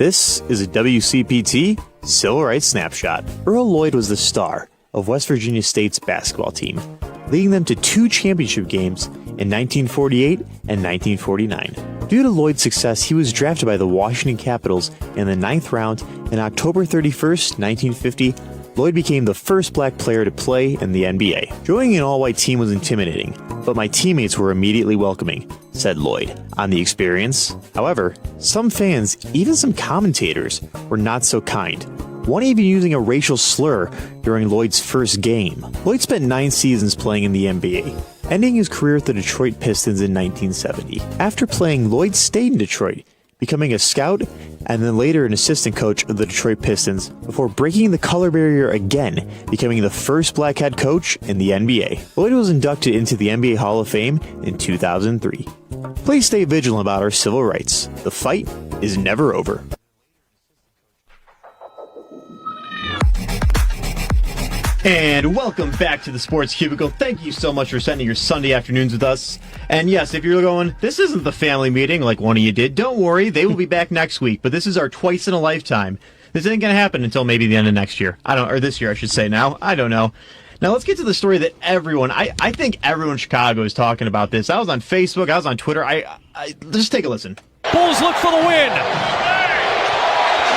This is a WCPT Civil Rights Snapshot. Earl Lloyd was the star of West Virginia State's basketball team, leading them to 2 championship games in 1948 and 1949. Due to Lloyd's success, he was drafted by the Washington Capitals in the 9th round, and October 31st, 1950, Lloyd became the first black player to play in the NBA. Joining an all-white team was intimidating, but my teammates were immediately welcoming, said Lloyd on the experience. However, some fans, even some commentators, were not so kind, one even using a racial slur during Lloyd's first game. Lloyd spent 9 seasons playing in the NBA, ending his career with the Detroit Pistons in 1970. After playing, Lloyd stayed in Detroit, becoming a scout and then later an assistant coach of the Detroit Pistons before breaking the color barrier again, becoming the first black head coach in the NBA. Lloyd was inducted into the NBA Hall of Fame in 2003. Please stay vigilant about our civil rights. The fight is never over. And welcome back to the Sports Cubicle. Thank you so much for spending your Sunday afternoons with us. And yes, if you're going, this isn't the family meeting like one of you did, don't worry, they will be back next week. But this is our twice in a lifetime. This isn't going to happen until maybe the end of next year. Or this year, I should say now. I don't know. Now let's get to the story that everyone, I think everyone in Chicago is talking about this. I was on Facebook, I was on Twitter. Just take a listen. Bulls look for the win.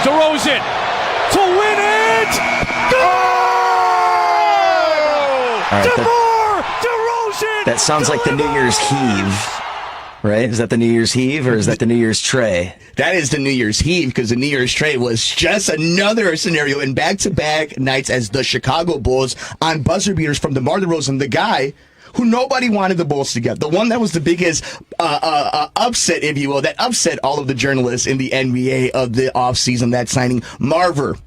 DeRozan to win it. Go! Right, DeMar DeRozan! That sounds like the New Year's heave, right? Is that the New Year's heave or is that the New Year's tray? That is the New Year's heave because the New Year's tray was just another scenario in back-to-back nights as the Chicago Bulls on buzzer beaters from DeMar DeRozan, the guy who nobody wanted the Bulls to get. The one that was the biggest upset, if you will, that upset all of the journalists in the NBA of the offseason, that signing. Marver,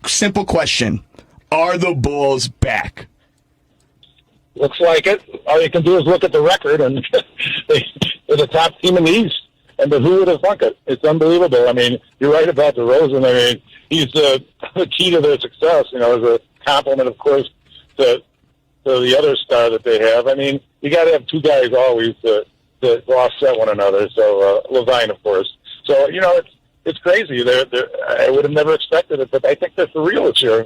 simple question. Are the Bulls back? Looks like it. All you can do is look at the record, and they're the top team in the East. And who would have thunk it? It's unbelievable. I mean, you're right about DeRozan. I mean, he's the key to their success. You know, as a compliment, of course, to the other star that they have. I mean, you got to have 2 guys always to offset one another. So Levine, of course. So you know, it's crazy. I would have never expected it, but I think they're for real this year.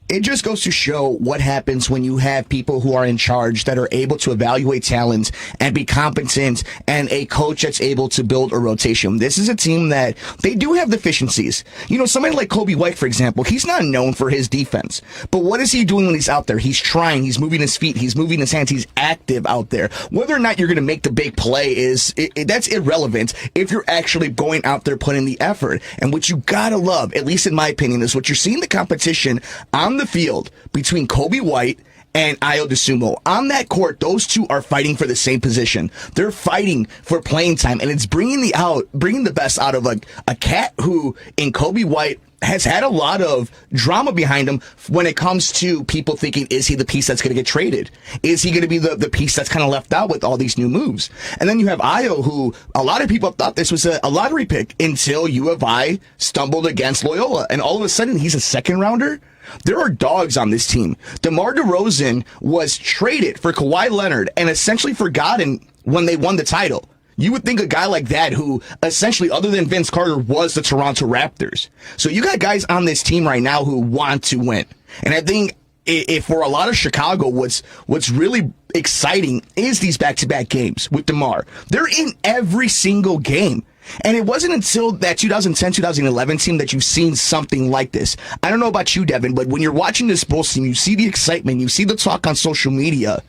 It just goes to show what happens when you have people who are in charge that are able to evaluate talent and be competent and a coach that's able to build a rotation. This is a team that they do have deficiencies. You know, somebody like Kobe White, for example, he's not known for his defense. But what is he doing when he's out there? He's trying. He's moving his feet. He's moving his hands. He's active out there. Whether or not you're going to make the big play that's irrelevant if you're actually going out there putting the effort. And what you got to love, at least in my opinion, is what you're seeing the competition on the field between Kobe White and Ayo Dosunmu. On that court, those two are fighting for the same position. They're fighting for playing time, and it's bringing the best out of a cat who, in Kobe White, has had a lot of drama behind him when it comes to people thinking, is he the piece that's going to get traded? Is he going to be the piece that's kind of left out with all these new moves? And then you have Ayo, who a lot of people thought this was a lottery pick until U of I stumbled against Loyola, and all of a sudden he's a second rounder. There are dogs on this team. DeMar DeRozan was traded for Kawhi Leonard and essentially forgotten when they won the title. You would think a guy like that who essentially, other than Vince Carter, was the Toronto Raptors. So you got guys on this team right now who want to win. And I think if for a lot of Chicago, what's really exciting is these back-to-back games with DeMar. They're in every single game. And it wasn't until that 2010-2011 team that you've seen something like this. I don't know about you, Devin, but when you're watching this Bulls team, you see the excitement, you see the talk on social media.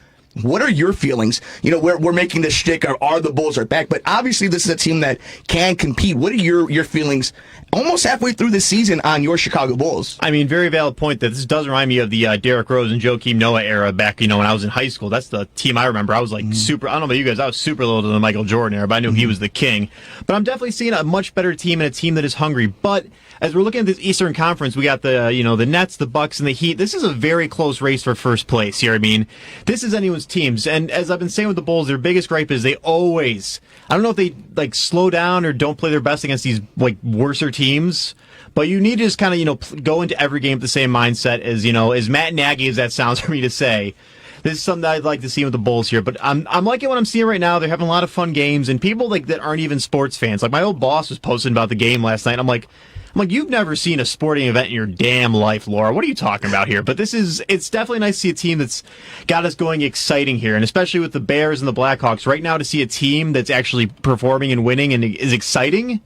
What are your feelings? You know, we're making this shtick, are the Bulls are back, but obviously this is a team that can compete. What are your feelings almost halfway through the season on your Chicago Bulls? I mean, very valid point that this does remind me of the Derrick Rose and Joakim Noah era back, when I was in high school. That's the team I remember. I was like super, I don't know about you guys, I was super little to the Michael Jordan era, but I knew he was the king. But I'm definitely seeing a much better team and a team that is hungry. But as we're looking at this Eastern Conference, we got the Nets, the Bucks, and the Heat. This is a very close race for first place here. I mean, this is anyone's teams. And as I've been saying with the Bulls, their biggest gripe is they always, I don't know if they slow down or don't play their best against these worser teams. But you need to just kind of, go into every game with the same mindset as Matt Nagy, as that sounds for me to say. This is something that I'd like to see with the Bulls here. But I'm liking what I'm seeing right now. They're having a lot of fun games, and people that aren't even sports fans. Like my old boss was posting about the game last night. I'm like, I'm like, you've never seen a sporting event in your damn life, Laura. What are you talking about here? But it's definitely nice to see a team that's got us going exciting here, and especially with the Bears and the Blackhawks. Right now, to see a team that's actually performing and winning and is exciting,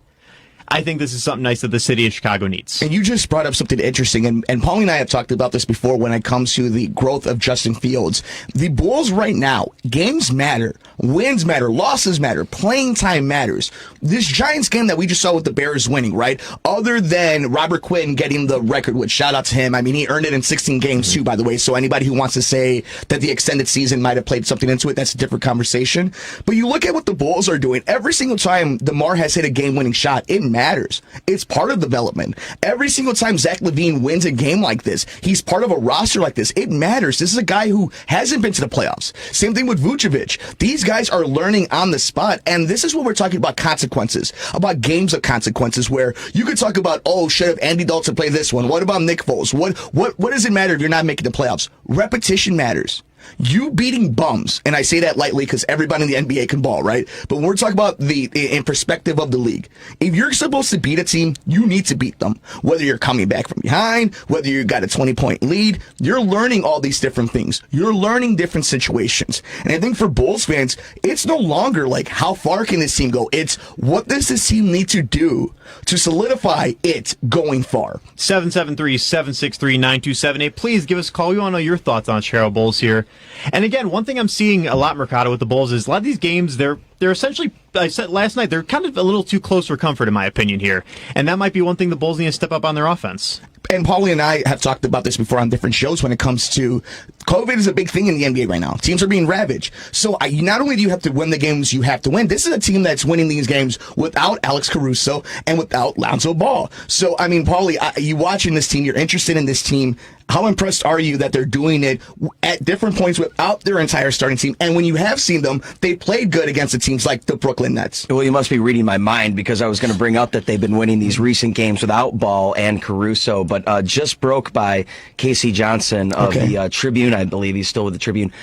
I think this is something nice that the city of Chicago needs. And you just brought up something interesting, and Paulie and I have talked about this before when it comes to the growth of Justin Fields. The Bulls right now, games matter, wins matter, losses matter, playing time matters. This Giants game that we just saw with the Bears winning, right? Other than Robert Quinn getting the record, which shout out to him. I mean, he earned it in 16 games too, by the way. So anybody who wants to say that the extended season might have played something into it, that's a different conversation. But you look at what the Bulls are doing. Every single time DeMar has hit a game-winning shot, it matters. It's part of development. Every single time Zach LaVine wins a game like this, he's part of a roster like this. It matters. This is a guy who hasn't been to the playoffs. Same thing with Vucevic. These guys are learning on the spot, and this is what we're talking about, consequences, about games of consequences, where you could talk about, oh, should have Andy Dalton play this one? What about Nick Foles? What does it matter if you're not making the playoffs? Repetition matters. You beating bums, and I say that lightly because everybody in the NBA can ball, right? But when we're talking about in perspective of the league, if you're supposed to beat a team, you need to beat them. Whether you're coming back from behind, whether you got a 20-point lead, you're learning all these different things. You're learning different situations. And I think for Bulls fans, it's no longer like, how far can this team go? It's, what does this team need to do to solidify it going far? 773-763-9278. Please give us a call. We want to know your thoughts on Chicago Bulls here. And again, one thing I'm seeing a lot, Mercado, with the Bulls is a lot of these games, they're essentially, I said last night, they're kind of a little too close for comfort, in my opinion, here. And that might be one thing the Bulls need to step up on their offense. And Paulie and I have talked about this before on different shows when it comes to COVID is a big thing in the NBA right now. Teams are being ravaged. So not only do you have to win the games you have to win, this is a team that's winning these games without Alex Caruso and without Lonzo Ball. So, I mean, Paulie, you watching this team, you're interested in this team. How impressed are you that they're doing it at different points without their entire starting team? And when you have seen them, they played good against the teams like the Brooklyn Nets. Well, you must be reading my mind, because I was going to bring up that they've been winning these recent games without Ball and Caruso, but just broke by Casey Johnson of the Tribune. I believe he's still with the Tribune.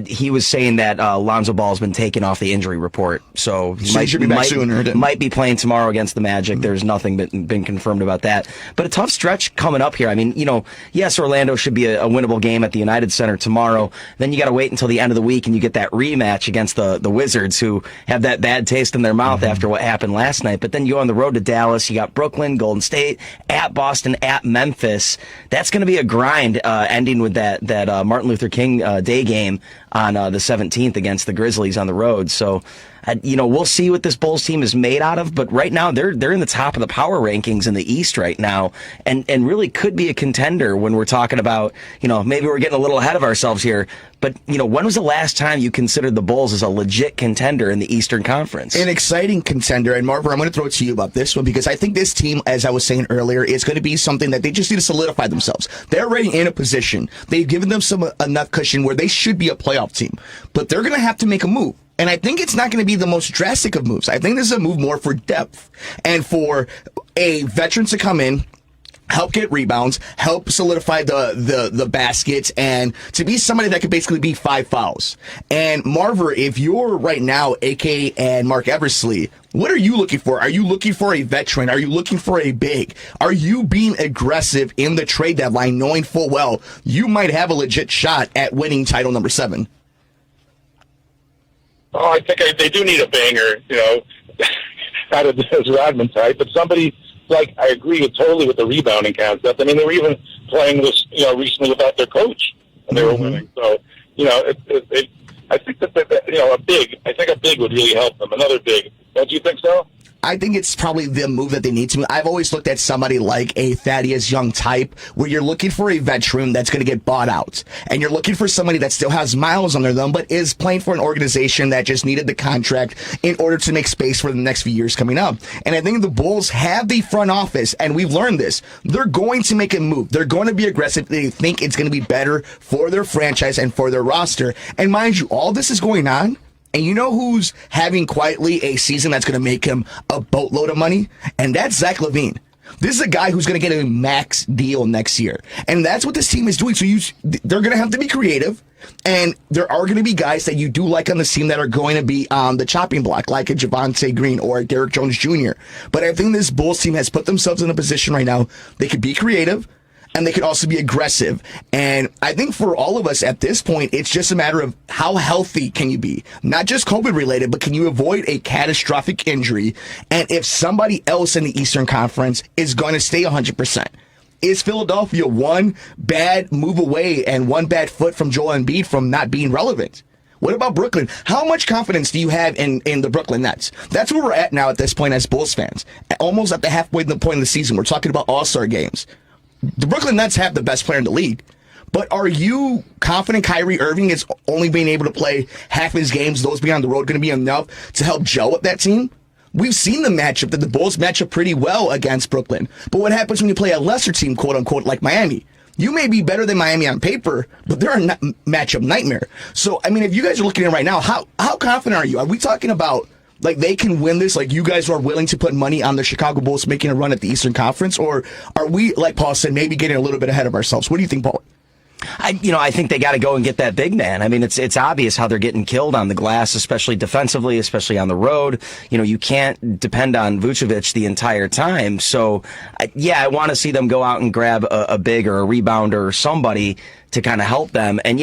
He was saying that Lonzo Ball has been taken off the injury report, so he should be back soon. Might be playing tomorrow against the Magic. There's nothing been confirmed about that. But a tough stretch coming up here. I mean, yes, Orlando should be a winnable game at the United Center tomorrow. Then you got to wait until the end of the week, and you get that rematch against the Wizards, who have that bad taste in their mouth after what happened last night. But then you go on the road to Dallas. You got Brooklyn, Golden State, at Boston, at Memphis. That's going to be a grind, ending with that Martin Luther King Day game on the 17th against the Grizzlies on the road. So, we'll see what this Bulls team is made out of, but right now they're in the top of the power rankings in the East right now, and really could be a contender when we're talking about, maybe we're getting a little ahead of ourselves here, but, when was the last time you considered the Bulls as a legit contender in the Eastern Conference? An exciting contender, and Marver, I'm going to throw it to you about this one, because I think this team, as I was saying earlier, is going to be something that they just need to solidify themselves. They're already in a position. They've given them enough cushion where they should be a playoff team, but they're going to have to make a move. And I think it's not going to be the most drastic of moves. I think this is a move more for depth and for a veteran to come in, help get rebounds, help solidify the baskets, and to be somebody that could basically be 5 fouls. And Marver, if you're right now AK and Mark Eversley, what are you looking for? Are you looking for a veteran? Are you looking for a big? Are you being aggressive in the trade deadline, knowing full well you might have a legit shot at winning title number 7? Oh, I think they do need a banger, out of this Rodman type, but somebody, like, I agree totally with the rebounding concept. I mean, they were even playing this, recently without their coach, and they were winning. So, I think that a big would really help them. Another big. Don't you think so? I think it's probably the move that they need to. I've always looked at somebody like a Thaddeus Young type, where you're looking for a veteran that's going to get bought out. And you're looking for somebody that still has miles under them, but is playing for an organization that just needed the contract in order to make space for the next few years coming up. And I think the Bulls have the front office, and we've learned this. They're going to make a move. They're going to be aggressive. They think it's going to be better for their franchise and for their roster. And mind you, all this is going on, and you know who's having quietly a season that's going to make him a boatload of money? And that's Zach LaVine. This is a guy who's going to get a max deal next year. And that's what this team is doing. So they're going to have to be creative. And there are going to be guys that you do like on the team that are going to be on the chopping block, like a Javonte Green or a Derrick Jones Jr. But I think this Bulls team has put themselves in a position right now. They could be creative, and they could also be aggressive. And I think for all of us at this point, it's just a matter of how healthy can you be? Not just COVID related, but can you avoid a catastrophic injury? And if somebody else in the Eastern Conference is going to stay 100%. Is Philadelphia one bad move away and one bad foot from Joel Embiid from not being relevant? What about Brooklyn? How much confidence do you have in the Brooklyn Nets? That's where we're at now at this point as Bulls fans. Almost at the halfway point of the season. We're talking about all-star games. The Brooklyn Nets have the best player in the league. But are you confident Kyrie Irving is only being able to play half his games, those being on the road, going to be enough to help gel with that team? We've seen the matchup that the Bulls match up pretty well against Brooklyn. But what happens when you play a lesser team, quote unquote, like Miami? You may be better than Miami on paper, but they're a matchup nightmare. So, I mean, if you guys are looking at it right now, how confident are you? Are we talking about like they can win this, like you guys are willing to put money on the Chicago Bulls making a run at the Eastern Conference? Or are we, like Paul said, maybe getting a little bit ahead of ourselves? What do you think, Paul? I think they got to go and get that big man. I mean, it's obvious how they're getting killed on the glass, especially defensively, especially on the road. You can't depend on Vucevic the entire time. So, I want to see them go out and grab a big or a rebounder or somebody to kind of help them. And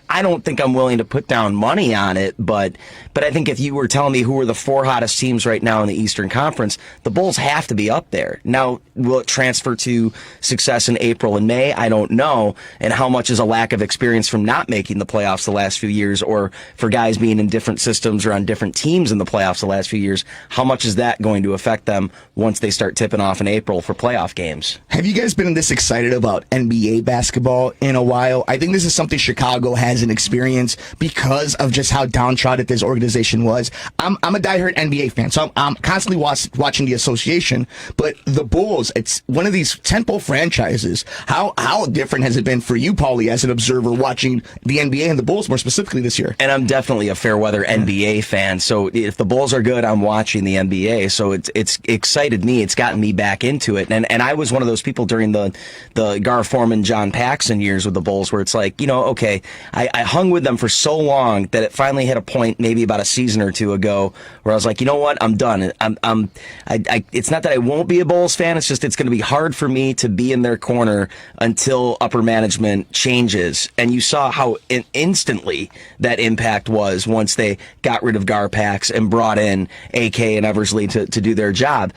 I don't think I'm willing to put down money on it, but I think if you were telling me who are the four hottest teams right now in the Eastern Conference, the Bulls have to be up there. Now, will it transfer to success in April and May? I don't know. And how much is a lack of experience from not making the playoffs the last few years, or for guys being in different systems or on different teams in the playoffs the last few years, how much is that going to affect them once they start tipping off in April for playoff games? Have you guys been this excited about NBA basketball in a while? I think this is something Chicago hasn't experienced because of just how downtrodden this organization was. I'm a diehard NBA fan, so I'm constantly watching the association. But the Bulls, it's one of these tentpole franchises. How different has it been for you, Paulie, as an observer watching the NBA and the Bulls more specifically this year? And I'm definitely a fair weather NBA fan. So if the Bulls are good, I'm watching the NBA. So it's excited me. It's gotten me back into it. And I was one of those people during the Gar Forman, John Paxson years with the Bulls where it's like, okay, I hung with them for so long that it finally hit a point maybe about a season or two ago where I was like, you know what, I'm done. It's not that I won't be a Bulls fan. It's just it's going to be hard for me to be in their corner until upper management changes. And you saw how instantly that impact was once they got rid of Gar Pax and brought in AK and Eversley to do their job.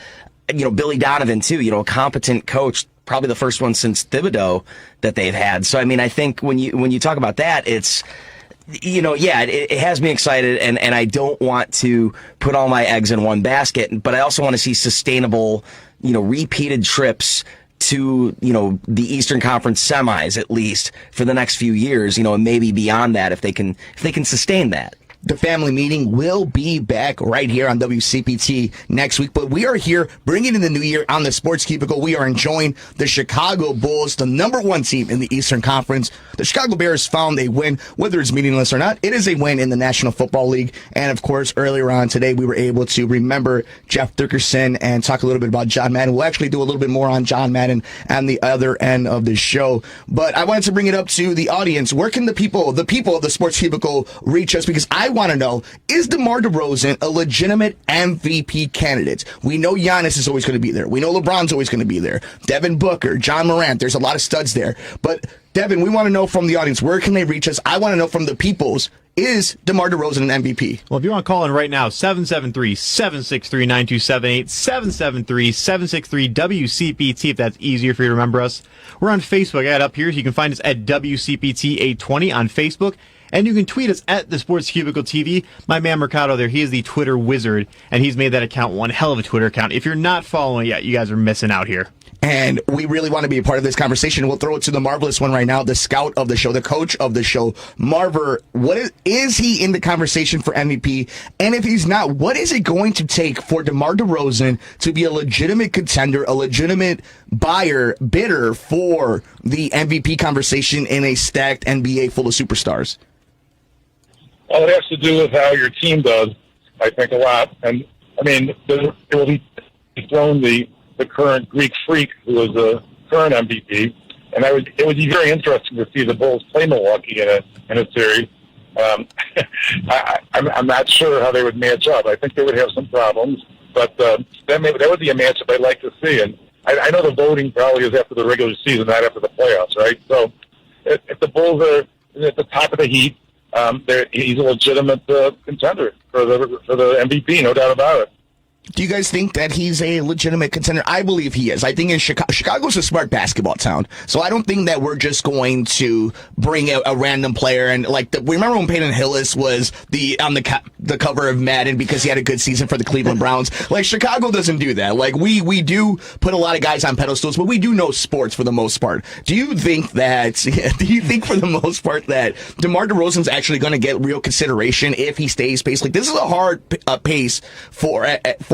Billy Donovan too, a competent coach, probably the first one since Thibodeau that they've had. So, I think when you talk about that, it's, it has me excited, and I don't want to put all my eggs in one basket, but I also want to see sustainable, repeated trips to, the Eastern Conference semis, at least for the next few years, and maybe beyond that if they can sustain that. The family meeting will be back right here on WCPT next week, but we are here bringing in the new year on the Sports Cubicle. We are enjoying the Chicago Bulls, the number one team in the Eastern Conference. The Chicago Bears found a win, whether it's meaningless or not. It is a win in the National Football League. And of course, earlier on today, we were able to remember Jeff Dickerson and talk a little bit about John Madden. We'll actually do a little bit more on John Madden on the other end of the show. But I wanted to bring it up to the audience. Where can the people of the Sports Cubicle reach us? Because I want to know, is DeMar DeRozan a legitimate MVP candidate? We know Giannis is always going to be there. We know LeBron's always going to be there. Devin Booker, John Morant, there's a lot of studs there. But Devin, we want to know from the audience, where can they reach us? I want to know from the peoples, is DeMar DeRozan an MVP? Well, if you want to call in right now, 773-763-9278, 773-763-WCPT, if that's easier for you to remember us. We're on Facebook. I got it up here. So you can find us at WCPT820 on Facebook. And you can tweet us at the Sports Cubicle TV. My man Mercado there, he is the Twitter wizard, and he's made that account one hell of a Twitter account. If you're not following it yet, you guys are missing out here. And we really want to be a part of this conversation. We'll throw it to the marvelous one right now, the scout of the show, the coach of the show, Marver. What is he in the conversation for MVP? And if he's not, what is it going to take for DeMar DeRozan to be a legitimate contender, a legitimate bidder for the MVP conversation in a stacked NBA full of superstars? Well, it has to do with how your team does, I think, a lot. And, it will be thrown the current Greek freak who is the current MVP. it would be very interesting to see the Bulls play Milwaukee in a series. I'm not sure how they would match up. I think they would have some problems, but that would be a matchup I'd like to see. And I know the voting probably is after the regular season, not after the playoffs, right? So if the Bulls are at the top of the heat, he's a legitimate contender for the MVP, no doubt about it. Do you guys think that he's a legitimate contender? I believe he is. I think in Chicago's a smart basketball town, so I don't think that we're just going to bring a random player and remember when Peyton Hillis was on the cover of Madden because he had a good season for the Cleveland Browns. Like, Chicago doesn't do that. Like, we do put a lot of guys on pedestals, but we do know sports for the most part. Do you think for the most part that DeMar DeRozan's actually going to get real consideration if he stays pace? Like, this is a hard pace for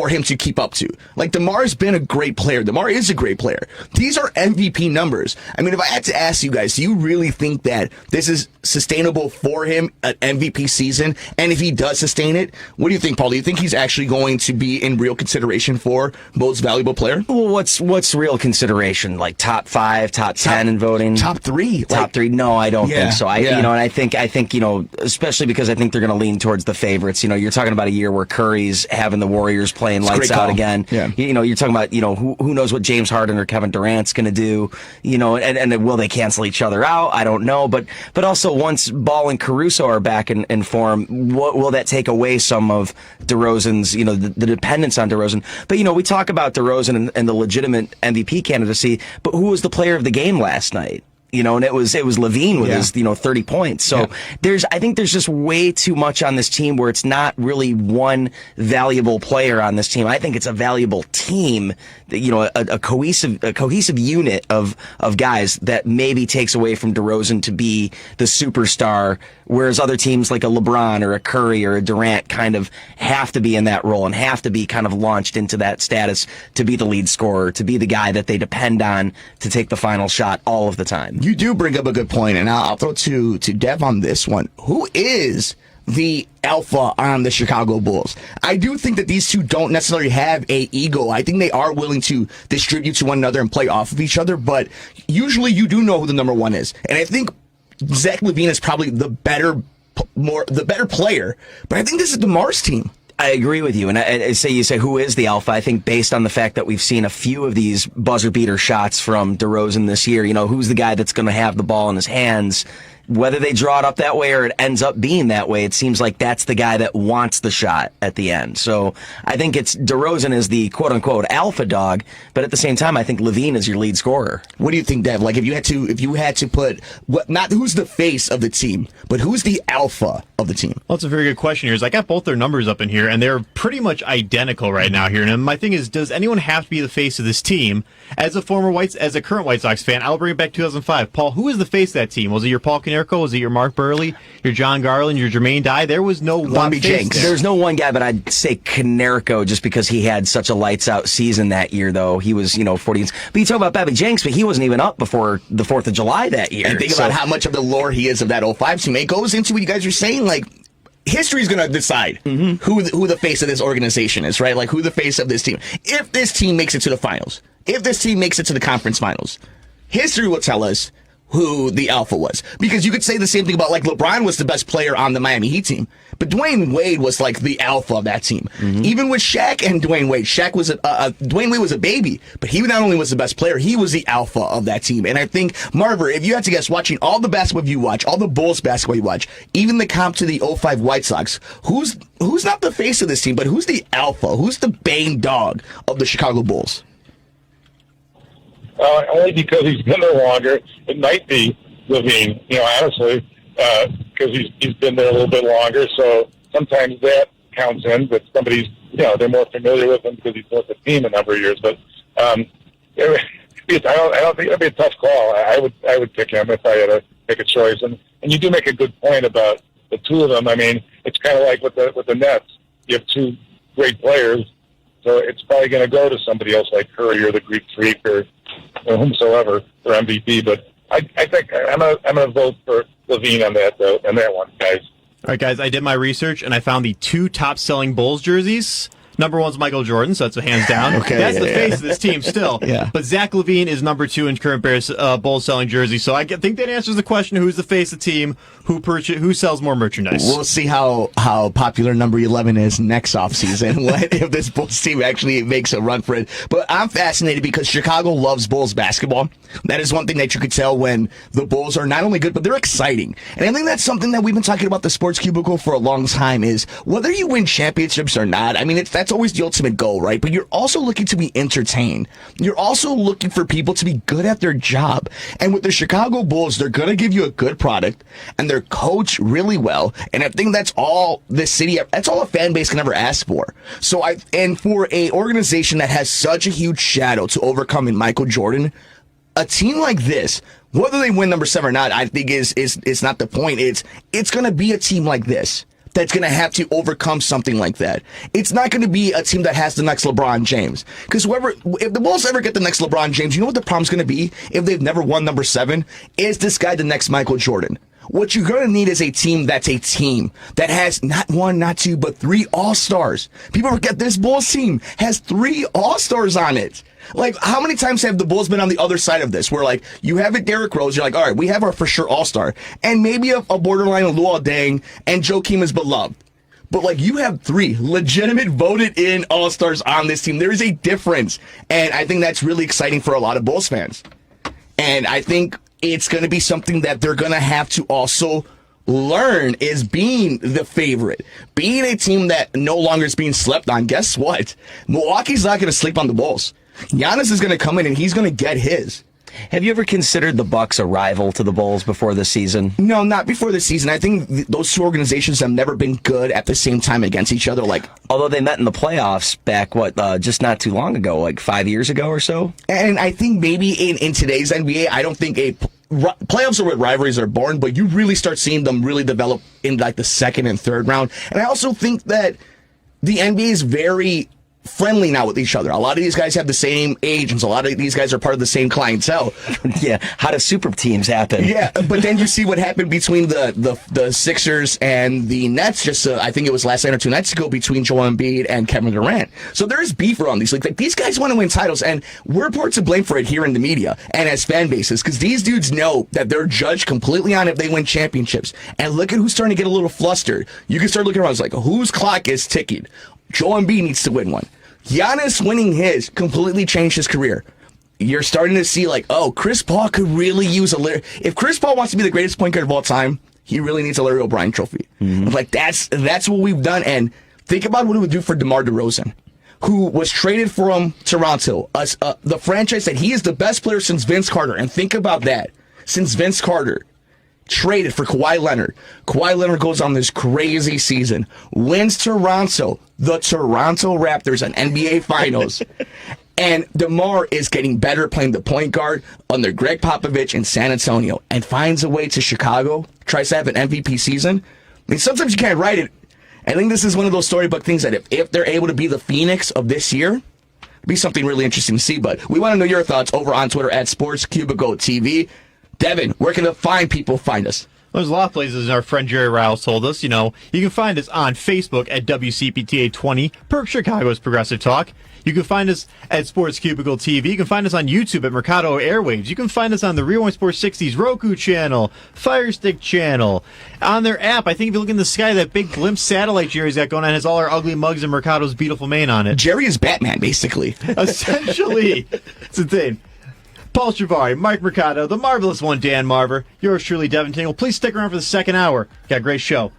him to keep up to. Like, DeMar's been a great player. DeMar is a great player. These are MVP numbers. I mean, if I had to ask you guys, do you really think that this is sustainable for him, an MVP season? And if he does sustain it, what do you think, Paul? Do you think he's actually going to be in real consideration for most valuable player? Well, what's real consideration? Like top 5, top 10 in voting? Top 3. Top 3? No, I don't think so. And I think especially because I think they're going to lean towards the favorites. You're talking about a year where Curry's having the Warriors playing lights out again. Yeah. You're talking about, who knows what James Harden or Kevin Durant's going to do, and will they cancel each other out? I don't know. But also, once Ball and Caruso are back in form, will that take away some of DeRozan's, the dependence on DeRozan? But, we talk about DeRozan and the legitimate MVP candidacy, but who was the player of the game last night? And it was Levine with his 30 points. So I think there's just way too much on this team where it's not really one valuable player on this team. I think it's a valuable team, a cohesive unit of guys that maybe takes away from DeRozan to be the superstar, whereas other teams like a LeBron or a Curry or a Durant kind of have to be in that role and have to be kind of launched into that status to be the lead scorer, to be the guy that they depend on to take the final shot all of the time. You do bring up a good point, and I'll throw to Dev on this one. Who is the alpha on the Chicago Bulls? I do think that these two don't necessarily have a ego. I think they are willing to distribute to one another and play off of each other, but usually you do know who the number one is. And I think Zach LaVine is probably the better player, but I think this is DeMar's team. I agree with you. And you say, who is the alpha? I think based on the fact that we've seen a few of these buzzer beater shots from DeRozan this year, who's the guy that's going to have the ball in his hands? Whether they draw it up that way or it ends up being that way, it seems like that's the guy that wants the shot at the end. So I think DeRozan is the quote-unquote alpha dog, but at the same time, I think LaVine is your lead scorer. What do you think, Dev? Like, if you had to put not who's the face of the team, but who's the alpha of the team? Well, that's a very good question here. I got both their numbers up in here, and they're pretty much identical right now here. And my thing is, does anyone have to be the face of this team? As a current White Sox fan, I'll bring it back to 2005. Paul, who is the face of that team? Was it your Paul Konerko? Was it your Mark Burley? Your John Garland? Your Jermaine Dye? There was no one face there. There's no one guy, but I'd say Konerko just because he had such a lights-out season that year, though. He was, 40. But you talk about Bobby Jenks, but he wasn't even up before the 4th of July that year. And think about how much of the lore he is of that 05 team. It goes into what you guys are saying, like, history's going to decide who the face of this organization is, right? Like, who the face of this team. If this team makes it to the finals, if this team makes it to the conference finals, history will tell us who the alpha was. Because you could say the same thing about, like, LeBron was the best player on the Miami Heat team, but Dwayne Wade was like the alpha of that team. Even with Shaq and Dwayne Wade, Dwayne Wade was a baby, but he not only was the best player, he was the alpha of that team. And I think, Marver, if you had to guess, watching all the basketball you watch, all the Bulls basketball you watch, even the comp to the 05 White Sox, who's not the face of this team, but who's the alpha? Who's the bang dog of the Chicago Bulls? Only because he's been there longer. It might be Levine, honestly, because he's been there a little bit longer. So sometimes that counts in, but somebody's, they're more familiar with him because he's been with the team a number of years. But I don't think it'd be a tough call. I would pick him if I had to make a choice. And you do make a good point about the two of them. I mean, it's kind of like with the Nets. You have two great players, so it's probably going to go to somebody else like Curry or the Greek Freak or whomsoever for MVP. But I think I'm gonna vote for Levine on that one, guys. All right, guys, I did my research and I found the 2 top-selling Bulls jerseys. Number one's Michael Jordan, so that's a hands down. Okay, That's the face of this team still. Yeah. But Zach LaVine is number 2 in current Bears Bulls selling jersey. So I think that answers the question: who's the face of the team? Who sells more merchandise? We'll see how popular number 11 is next offseason if this Bulls team actually makes a run for it. But I'm fascinated because Chicago loves Bulls basketball. That is one thing that you could tell when the Bulls are not only good, but they're exciting. And I think that's something that we've been talking about the Sports Cubicle for a long time is whether you win championships or not. I mean, that's always the ultimate goal, right? But you're also looking to be entertained. You're also looking for people to be good at their job. And with the Chicago Bulls, they're going to give you a good product and they're coached really well. And I think that's all this city, that's all a fan base can ever ask for. And for a organization that has such a huge shadow to overcome in Michael Jordan, a team like this, whether they win number 7 or not, I think is not the point. It's going to be a team like this that's going to have to overcome something like that. It's not going to be a team that has the next LeBron James. Because if the Bulls ever get the next LeBron James, you know what the problem's going to be if they've never won number 7? Is this guy the next Michael Jordan? What you're going to need is a team that has not 1, not 2, but 3 All-Stars. People forget this Bulls team has 3 All-Stars on it. Like, how many times have the Bulls been on the other side of this? Where, like, you have it Derrick Rose, you're like, all right, we have our for sure All-Star. And maybe a borderline of Luol Deng and Joakim is beloved. But, like, you have 3 legitimate voted-in All-Stars on this team. There is a difference. And I think that's really exciting for a lot of Bulls fans. And I think it's going to be something that they're going to have to also learn is being the favorite, being a team that no longer is being slept on. Guess what? Milwaukee's not going to sleep on the Bulls. Giannis is going to come in and he's going to get his. Have you ever considered the Bucks a rival to the Bulls before the season? No, not before the season. I think those two organizations have never been good at the same time against each other. Like, although they met in the playoffs back, just not too long ago, like 5 years ago or so. And I think maybe in today's NBA, I don't think playoffs are where rivalries are born, but you really start seeing them really develop in like the second and third round. And I also think that the NBA is very friendly now with each other. A lot of these guys have the same agents. A lot of these guys are part of the same clientele. Yeah, how do super teams happen? Yeah, but then you see what happened between the Sixers and the Nets. I think it was last night or 2 nights ago between Joel Embiid and Kevin Durant. So there is beef around these. Like these guys want to win titles, and we're part to blame for it here in the media and as fan bases because these dudes know that they're judged completely on if they win championships. And look at who's starting to get a little flustered. You can start looking around. It's like whose clock is ticking. Joel Embiid needs to win one. Giannis winning his completely changed his career. You're starting to see like, oh, Chris Paul could really use if Chris Paul wants to be the greatest point guard of all time, he really needs a Larry O'Brien trophy. Mm-hmm. Like that's what we've done. And think about what it would do for DeMar DeRozan, who was traded from Toronto, the franchise that he is the best player since Vince Carter. And think about that, since Vince Carter. Traded for Kawhi Leonard. Kawhi Leonard goes on this crazy season, wins Toronto, the Toronto Raptors, an NBA Finals. And DeMar is getting better playing the point guard under Greg Popovich in San Antonio and finds a way to Chicago, tries to have an MVP season. I mean, sometimes you can't write it. I think this is one of those storybook things that if they're able to be the Phoenix of this year, it'd be something really interesting to see. But we want to know your thoughts over on Twitter at SportsCubicleTV. Devin, where can the fine people find us? There's a lot of places our friend Jerry Riles told us. You can find us on Facebook at WCPTA20, Perk Chicago's Progressive Talk. You can find us at Sports Cubicle TV. You can find us on YouTube at Mercado Airwaves. You can find us on the Rewind Sports 60s Roku channel, Fire Stick channel, on their app. I think if you look in the sky, that big glimpse satellite Jerry's got going on has all our ugly mugs and Mercado's beautiful mane on it. Jerry is Batman, basically. Essentially. It's insane. Paul Chivari, Mike Mercado, the marvelous one, Dan Marver, yours truly, Devin Tingle. Please stick around for the second hour. Got a great show.